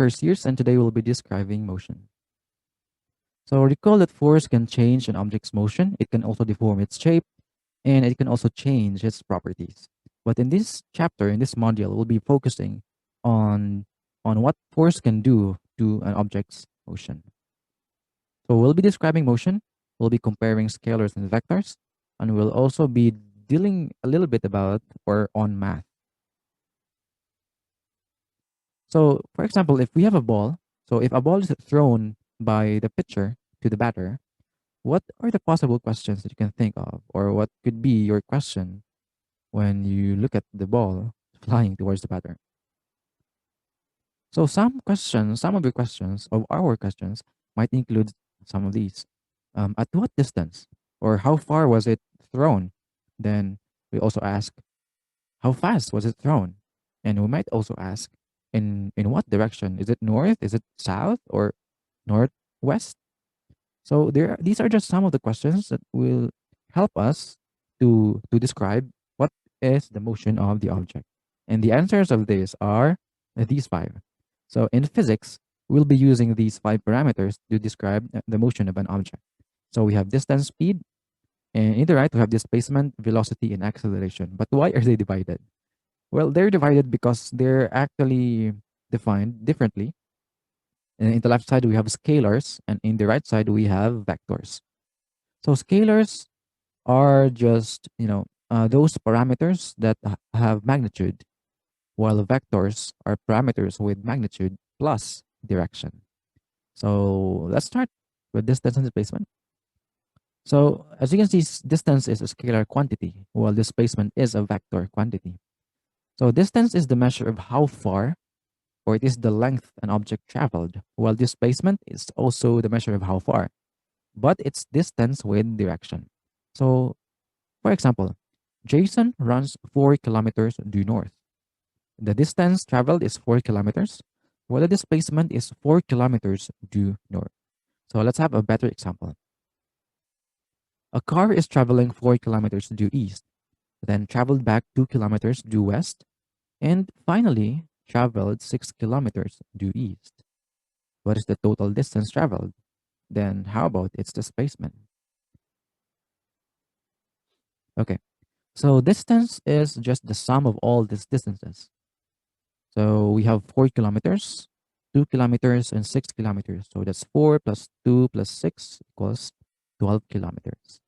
first years, and today we'll be describing motion. So recall that force can change an object's motion. It can also deform its shape, and it can also change its properties. But in this chapter, in this module, we'll be focusing on what force can do to an object's motion. So we'll be describing motion, we'll be comparing scalars and vectors, and we'll also be dealing a little bit about or on math. So, for example, if we have a ball, so if a ball is thrown by the pitcher to the batter, what are the possible questions that you can think of, or what could be your question when you look at the ball flying towards the batter? So, some of your questions, of our questions, might include some of these. At what distance, or how far was it thrown? Then we also ask, how fast was it thrown? And we might also ask, in what direction? Is it north? Is it south or northwest? So these are just some of the questions that will help us to describe what is the motion of the object. And the answers of these are these five. So in physics, we'll be using these five parameters to describe the motion of an object. So we have distance, speed, and in the right we have displacement, velocity, and acceleration. But why are they divided? Well, they're divided because they're actually defined differently. And in the left side, we have scalars, and in the right side, we have vectors. So scalars are just, those parameters that have magnitude, while vectors are parameters with magnitude plus direction. So let's start with distance and displacement. So as you can see, distance is a scalar quantity, while displacement is a vector quantity. So distance is the measure of how far, or it is the length an object traveled, while displacement is also the measure of how far, but it's distance with direction. So, for example, Jason runs 4 kilometers due north. The distance traveled is 4 kilometers, while the displacement is 4 kilometers due north. So let's have a better example. A car is traveling 4 kilometers due east, then traveled back 2 kilometers due west, and finally traveled 6 kilometers due east. What is the total distance traveled? Then how about its displacement? Okay, so distance is just the sum of all these distances. So we have 4 kilometers, 2 kilometers, and 6 kilometers. So that's 4 plus 2 plus 6 equals 12 kilometers.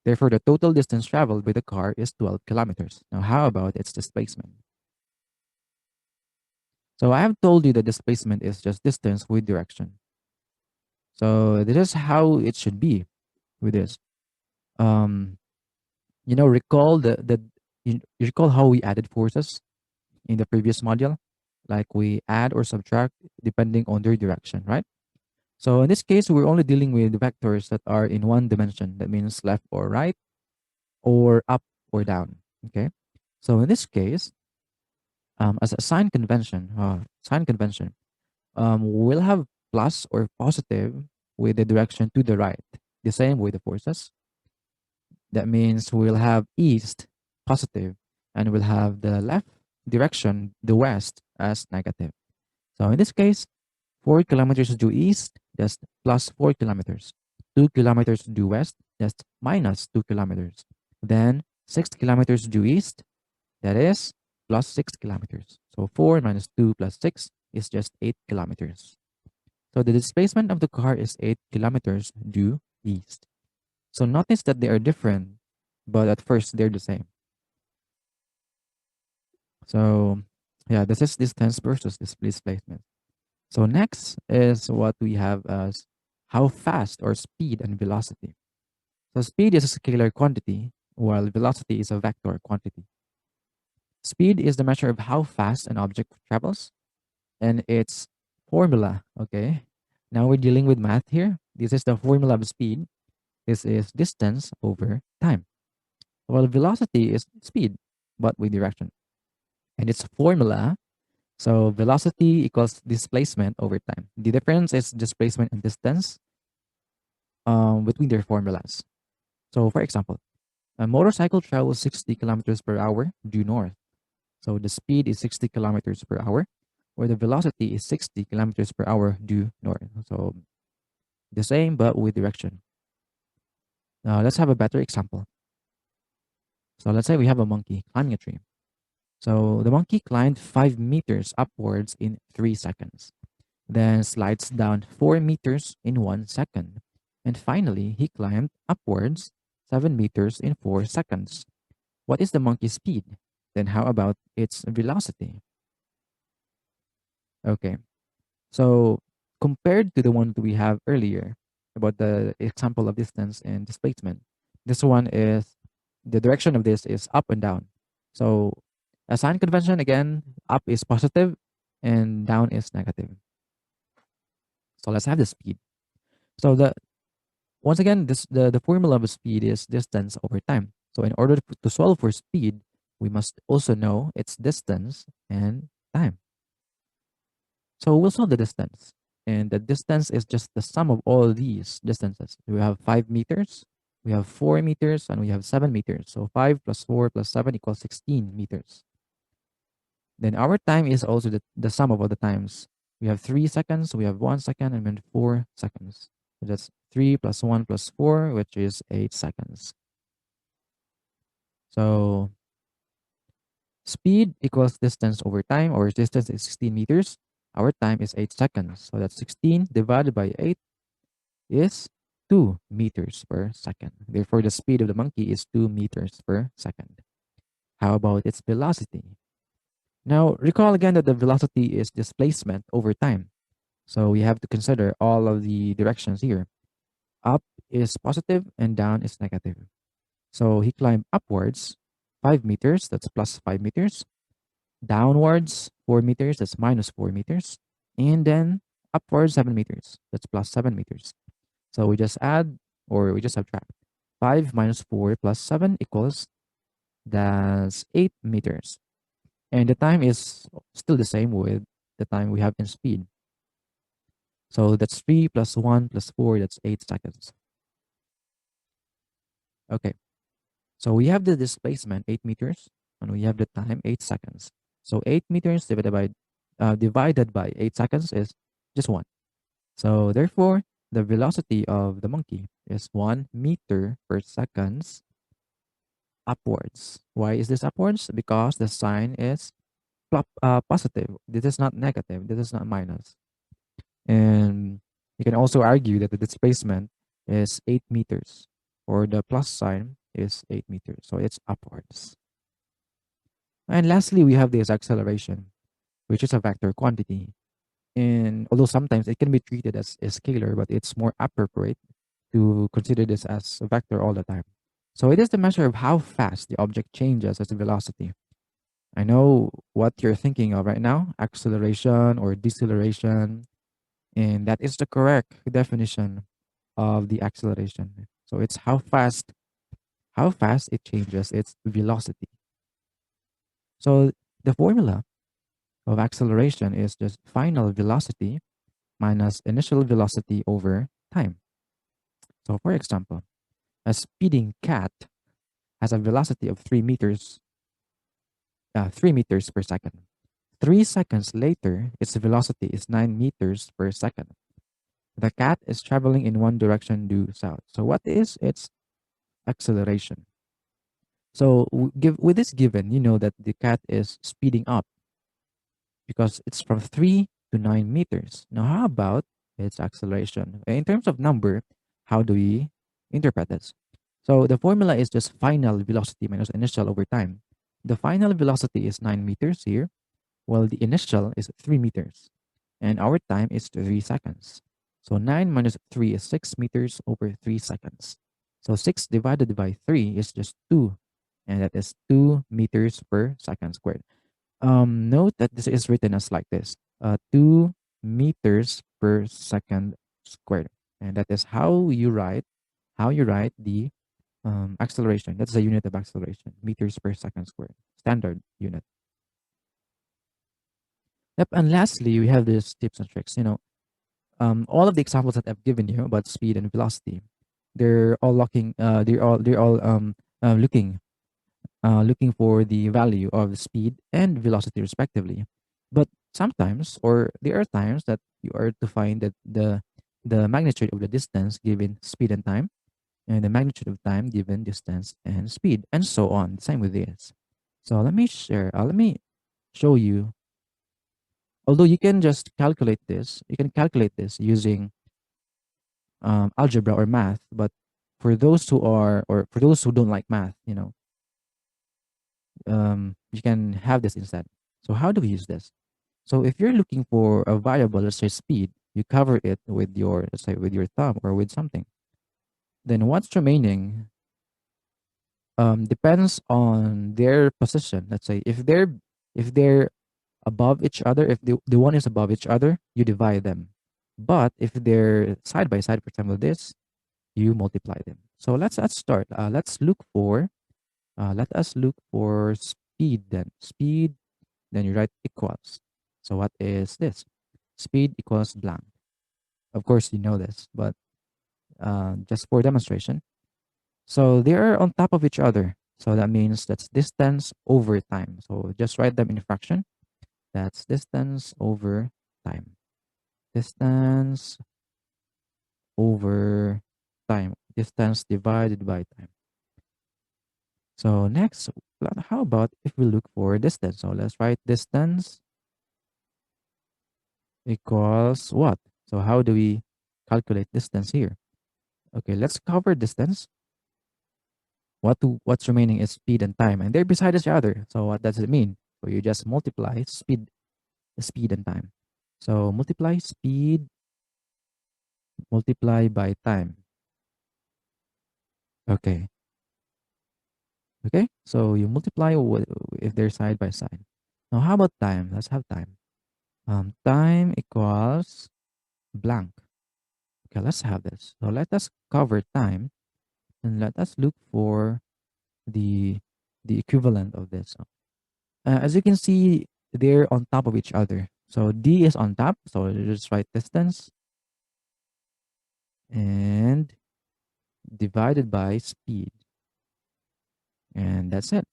Therefore, the total distance traveled by the car is 12 kilometers. Now, how about its displacement? So I have told you that displacement is just distance with direction. So this is how it should be with this. Um, recall you recall how we added forces in the previous module, like we add or subtract depending on their direction, right? So in this case, we're only dealing with vectors that are in one dimension. That means left or right, or up or down. Okay. So in this case, as a sign convention, we'll have plus or positive with the direction to the right. The same with the forces. That means we'll have east positive, and we'll have the left direction, the west, as negative. So in this case, 4 kilometers due east, that's plus 4 kilometers. 2 kilometers due west, that's minus 2 kilometers. Then 6 kilometers due east, that is plus 6 kilometers. So 4 minus 2 plus 6 is just 8 kilometers. So the displacement of the car is 8 kilometers due east. So notice that they are different, but at first they're the same. So yeah, this is distance versus displacement. So next is what we have as how fast or speed and velocity. So speed is a scalar quantity, while velocity is a vector quantity. Speed is the measure of how fast an object travels, and its formula. Okay, now we're dealing with math here. This is the formula of speed. This is distance over time. Well, velocity is speed, but with direction. And its formula, so velocity equals displacement over time. The difference is displacement and distance between their formulas. So, for example, a motorcycle travels 60 kilometers per hour due north. So the speed is 60 kilometers per hour. where the velocity is 60 kilometers per hour due north. So the same, but with direction. Now let's have a better example. So let's say we have a monkey climbing a tree. So the monkey climbed 5 meters upwards in 3 seconds, then slides down 4 meters in 1 second. And finally, he climbed upwards 7 meters in 4 seconds. What is the monkey's speed? Then how about its velocity? Okay, so compared to the one that we have earlier about the example of distance and displacement, this one is the direction of this is up and down. So a sign convention again, up is positive and down is negative. So let's have the speed. So the once again, the formula of speed is distance over time. So in order to solve for speed, we must also know its distance and time. So we'll solve the distance. And the distance is just the sum of all these distances. We have 5 meters, we have 4 meters, and we have 7 meters. So 5 plus 4 plus 7 equals 16 meters. Then our time is also the sum of all the times. We have 3 seconds, we have 1 second, and then 4 seconds. So that's 3 plus 1 plus 4, which is 8 seconds. So speed equals distance over time, or distance is 16 meters. Our time is 8 seconds. So that's 16 divided by 8 is 2 meters per second. Therefore, the speed of the monkey is 2 meters per second. How about its velocity? Now, recall again that the velocity is displacement over time. So we have to consider all of the directions here. Up is positive and down is negative. So he climbed upwards 5 meters, that's plus 5 meters. Downwards 4 meters, that's minus 4 meters. And then upwards 7 meters, that's plus 7 meters. So we just add or we just subtract. 5 minus 4 plus 7 equals that's 8 meters. And the time is still the same with the time we have in speed. So that's 3 plus 1 plus 4, that's 8 seconds. Okay. So we have the displacement 8 meters and we have the time 8 seconds. So 8 meters divided by 8 seconds is just 1. So therefore, the velocity of the monkey is 1 meter per seconds upwards. Why is this upwards? Because the sign is positive. This is not negative. This is not minus. And you can also argue that the displacement is 8 meters, or the plus sign is 8 meters. So it's upwards. And lastly, we have this acceleration, which is a vector quantity. And although sometimes it can be treated as a scalar, but it's more appropriate to consider this as a vector all the time. So it is the measure of how fast the object changes its velocity. I know what you're thinking of right now, acceleration or deceleration, and that is the correct definition of the acceleration. So it's how fast it changes its velocity. So the formula of acceleration is just final velocity minus initial velocity over time. So for example, a speeding cat has a velocity of 3 meters per second. 3 seconds later, its velocity is 9 meters per second. The cat is traveling in one direction due south. So what is its acceleration? So with this given, you know that the cat is speeding up because it's from 3 to 9 meters. Now, how about its acceleration? In terms of number, how do we interpret this? So the formula is just final velocity minus initial over time. The final velocity is 9 meters here, while the initial is 3 meters. And our time is 3 seconds. So 9 minus 3 is 6 meters over 3 seconds. So 6 divided by 3 is just 2. And that is 2 meters per second squared. Note that this is written as like this, 2 meters per second squared. And that is how you write the acceleration. That's a unit of acceleration, meters per second squared, standard unit. Yep. And lastly, we have these tips and tricks. All of the examples that I've given you about speed and velocity, they're all looking. Looking for the value of speed and velocity respectively. But sometimes, or there are times that you are to find that the magnitude of the distance given speed and time, and the magnitude of time given distance and speed, and so on. Same with this. So let me show you. Although you can just calculate this, you can calculate this using algebra or math, but for those who are, or for those who don't like math, you can have this instead. So how do we use this? So if you're looking for a variable, let's say speed, you cover it with your, let's say, with your thumb or with something. Then what's remaining depends on their position. Let's say if they're above each other, if the one is above each other, you divide them. But if they're side by side, for example, this, you multiply them. So let's start. Let us look for speed then. Speed, then you write equals. So what is this? Speed equals blank. Of course, you know this, but just for demonstration. So they are on top of each other. So that means that's distance over time. So just write them in fraction. That's distance over time. Distance over time. Distance divided by time. So next, how about if we look for distance? So let's write distance equals what? So how do we calculate distance here? Okay, let's cover distance. What's remaining is speed and time, and they're beside each other. So what does it mean? So you just multiply speed and time. So multiply speed, multiply by time. Okay. Okay. So you multiply if they're side by side. Now how about time? Let's have time. Time equals blank. Okay, let's have this. So let us cover time and let us look for the the equivalent of this. As you can see, they're on top of each other. So D is on top. So you just write distance and divided by speed. And that's it.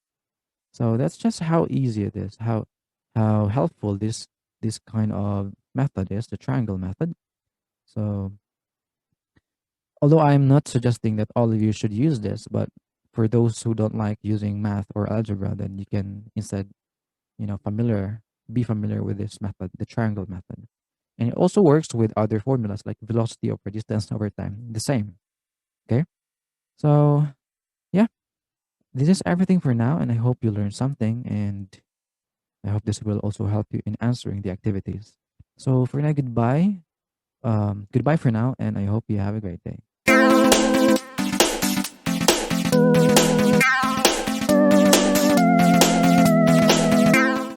So that's just how easy it is, how helpful this kind of method is, the triangle method. So although I'm not suggesting that all of you should use this, but for those who don't like using math or algebra, then you can instead, be familiar with this method, the triangle method. And it also works with other formulas like velocity over distance over time, the same. Okay. So yeah, this is everything for now, and I hope you learned something, and I hope this will also help you in answering the activities. So for now, goodbye. Goodbye for now, and I hope you have a great day.